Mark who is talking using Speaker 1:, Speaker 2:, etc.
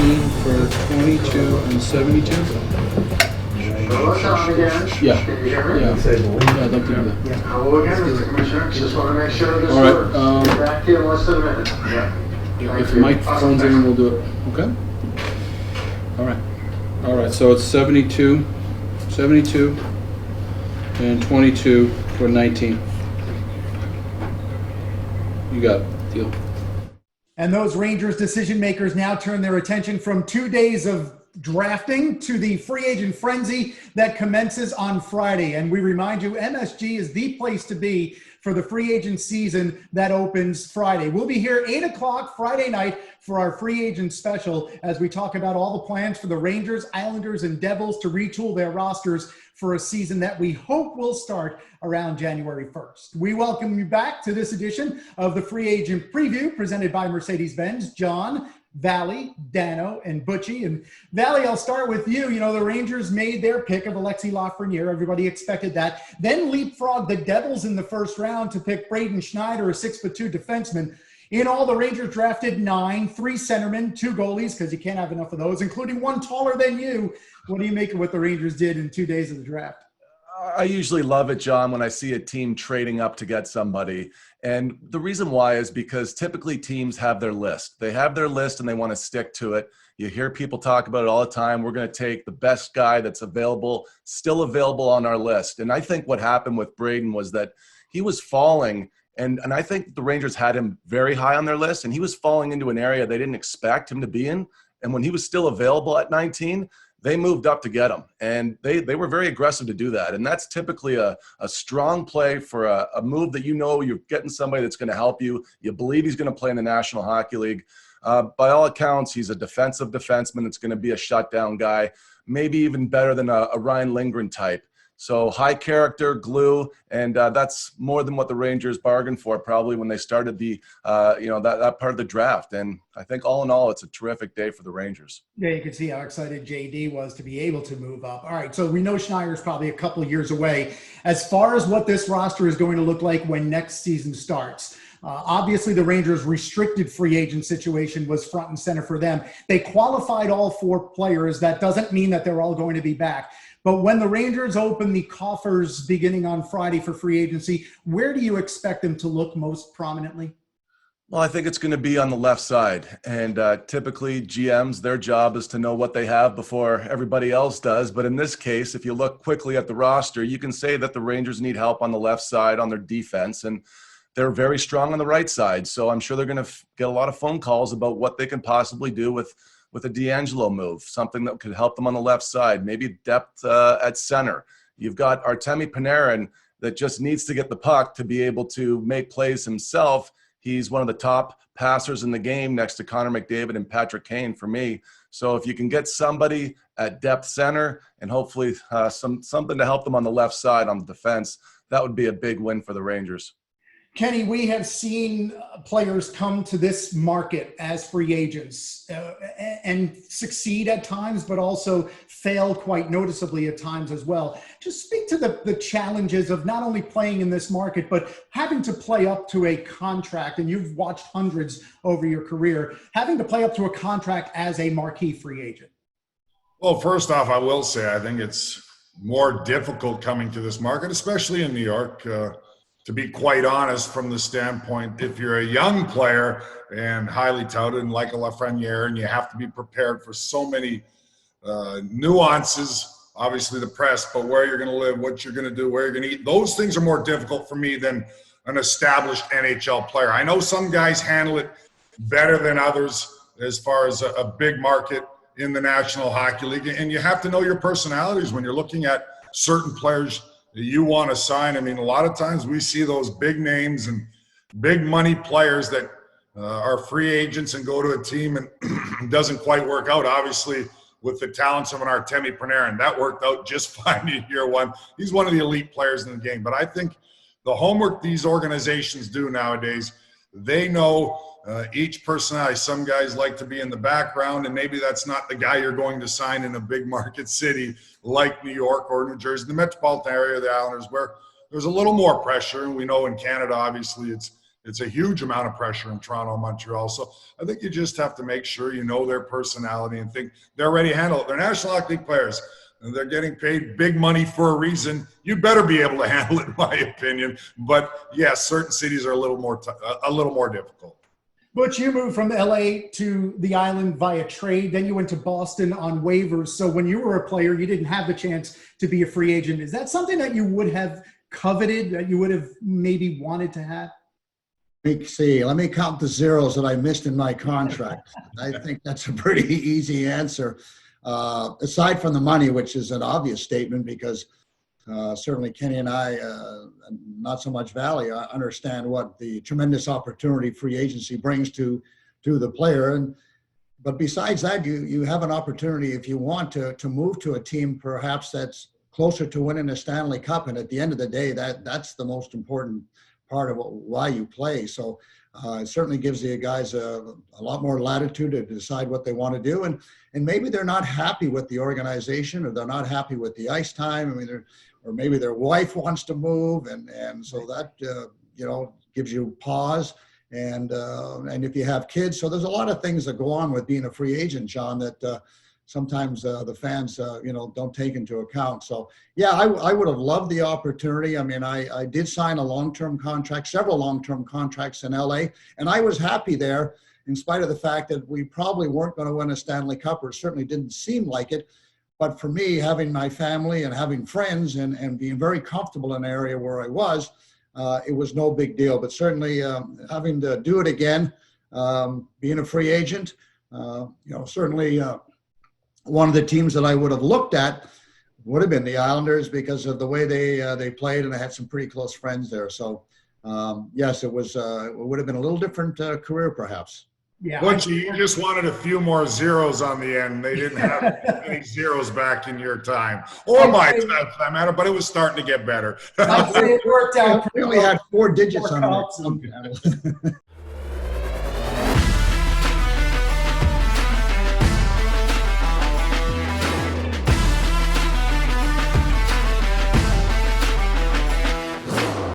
Speaker 1: 19 for 22 and 72. Yeah. Yeah, I'd like to do that.
Speaker 2: Hello again, Mr. Commissioner. Just want to make sure this
Speaker 1: All right,
Speaker 2: works. Get back to you in less than a minute. Yeah.
Speaker 1: If Mike phones in, we'll do it. Okay? All right. All right, so it's 72 and 22 for 19. You got it. Deal.
Speaker 3: And those Rangers decision makers now turn their attention from 2 days of drafting to the free agent frenzy that commences on Friday. And we remind you, MSG is the place to be for the free agent season that opens Friday. We'll be here 8 o'clock Friday night for our free agent special as we talk about all the plans for the Rangers, Islanders, and Devils to retool their rosters for a season that we hope will start around January 1st. We welcome you back to this edition of the Free Agent Preview presented by Mercedes-Benz. John, Valley, Dano, and Butchie. And Valley, I'll start with you. You know, the Rangers made their pick of Alexis Lafreniere. Everybody expected that. Then leapfrogged the Devils in the first round to pick Braden Schneider, a 6'2" defenseman. In all, the Rangers drafted 9, 3 centermen, 2 goalies, because you can't have enough of those, including one taller than you. What do you make of what the Rangers did in 2 days of the draft?
Speaker 4: I usually love it, John, when I see a team trading up to get somebody. And the reason why is because typically teams have their list. They have their list and they want to stick to it. You hear people talk about it all the time. We're going to take the best guy that's available, still available on our list. And I think what happened with Braden was that he was falling, and I think the Rangers had him very high on their list, and he was falling into an area they didn't expect him to be in. And when he was still available at 19, they moved up to get him, and they were very aggressive to do that. And that's typically a strong play for a move that you know you're getting somebody that's going to help you. You believe he's going to play in the National Hockey League. By all accounts, he's a defensive defenseman that's going to be a shutdown guy, maybe even better than a Ryan Lindgren type. So high character, glue, and that's more than what the Rangers bargained for probably when they started the, that part of the draft. And I think all in all, it's a terrific day for the Rangers.
Speaker 3: Yeah, you can see how excited JD was to be able to move up. All right, so we know Schneider's probably a couple of years away. As far as what this roster is going to look like when next season starts, obviously the Rangers' restricted free agent situation was front and center for them. They qualified all 4 players. That doesn't mean that they're all going to be back. But when the Rangers open the coffers beginning on Friday for free agency, where do you expect them to look most prominently?
Speaker 4: Well, I think it's going to be on the left side. And typically GMs, their job is to know what they have before everybody else does. But in this case, if you look quickly at the roster, you can say that the Rangers need help on the left side on their defense. And they're very strong on the right side. So I'm sure they're going to get a lot of phone calls about what they can possibly do with a D'Angelo move, something that could help them on the left side, maybe depth at center. You've got Artemi Panarin that just needs to get the puck to be able to make plays himself. He's one of the top passers in the game next to Connor McDavid and Patrick Kane for me. So if you can get somebody at depth center and hopefully something to help them on the left side on the defense, that would be a big win for the Rangers.
Speaker 3: Kenny, we have seen players come to this market as free agents and succeed at times, but also fail quite noticeably at times as well. Just speak to the challenges of not only playing in this market, but having to play up to a contract, and you've watched hundreds over your career, having to play up to a contract as a marquee free agent.
Speaker 5: Well, first off, I will say I think it's more difficult coming to this market, especially in New York. To be quite honest, from the standpoint, if you're a young player and highly touted and like a Lafreniere, and you have to be prepared for so many nuances, obviously the press, but where you're going to live, what you're going to do, where you're going to eat, those things are more difficult for me than an established NHL player. I know some guys handle it better than others as far as a big market in the National Hockey League, and you have to know your personalities when you're looking at certain players you want to sign. I mean, a lot of times we see those big names and big money players that are free agents and go to a team and it doesn't quite work out. Obviously, with the talents of an Artemi Panarin, that worked out just fine in year 1. He's one of the elite players in the game. But I think the homework these organizations do nowadays, they know each personality. Some guys like to be in the background, and maybe that's not the guy you're going to sign in a big market city like New York or New Jersey, the metropolitan area of the Islanders, where there's a little more pressure. And we know in Canada, obviously, It's a huge amount of pressure in Toronto and Montreal. So I think you just have to make sure you know their personality and think they're ready to handle it. They're National Hockey League players, and they're getting paid big money for a reason. You better be able to handle it, in my opinion. But yes, certain cities are a little more difficult.
Speaker 3: Butch, you moved from LA to the island via trade. Then you went to Boston on waivers. So when you were a player, you didn't have the chance to be a free agent. Is that something that you would have coveted, that you would have maybe wanted to have?
Speaker 6: Let me count the zeros that I missed in my contract. I think that's a pretty easy answer. Aside from the money, which is an obvious statement, because certainly Kenny and I, not so much Valley, understand what the tremendous opportunity free agency brings to the player. But besides that, you have an opportunity, if you want to move to a team perhaps that's closer to winning a Stanley Cup. And at the end of the day, that's the most important part of why you play. So it certainly gives the guys a lot more latitude to decide what they want to do. And maybe they're not happy with the organization, or they're not happy with the ice time. I mean, or maybe their wife wants to move. And so that, gives you pause. And if you have kids, so there's a lot of things that go on with being a free agent, John, that sometimes the fans, don't take into account. So, yeah, I would have loved the opportunity. I mean, I did sign a long-term contract, several long-term contracts in LA, and I was happy there in spite of the fact that we probably weren't going to win a Stanley Cup, or certainly didn't seem like it. But for me, having my family and having friends and being very comfortable in an area where I was, it was no big deal. But certainly having to do it again, being a free agent, certainly one of the teams that I would have looked at would have been the Islanders, because of the way they played, and I had some pretty close friends there. So yes, it would have been a little different career perhaps.
Speaker 3: Yeah,
Speaker 5: But you just wanted a few more zeros on the end. They didn't have any zeros back in your time, or my time for that matter, but it was starting to get better.
Speaker 3: I'd say it worked out.
Speaker 6: We only had 4 digits on
Speaker 3: Cups
Speaker 6: it.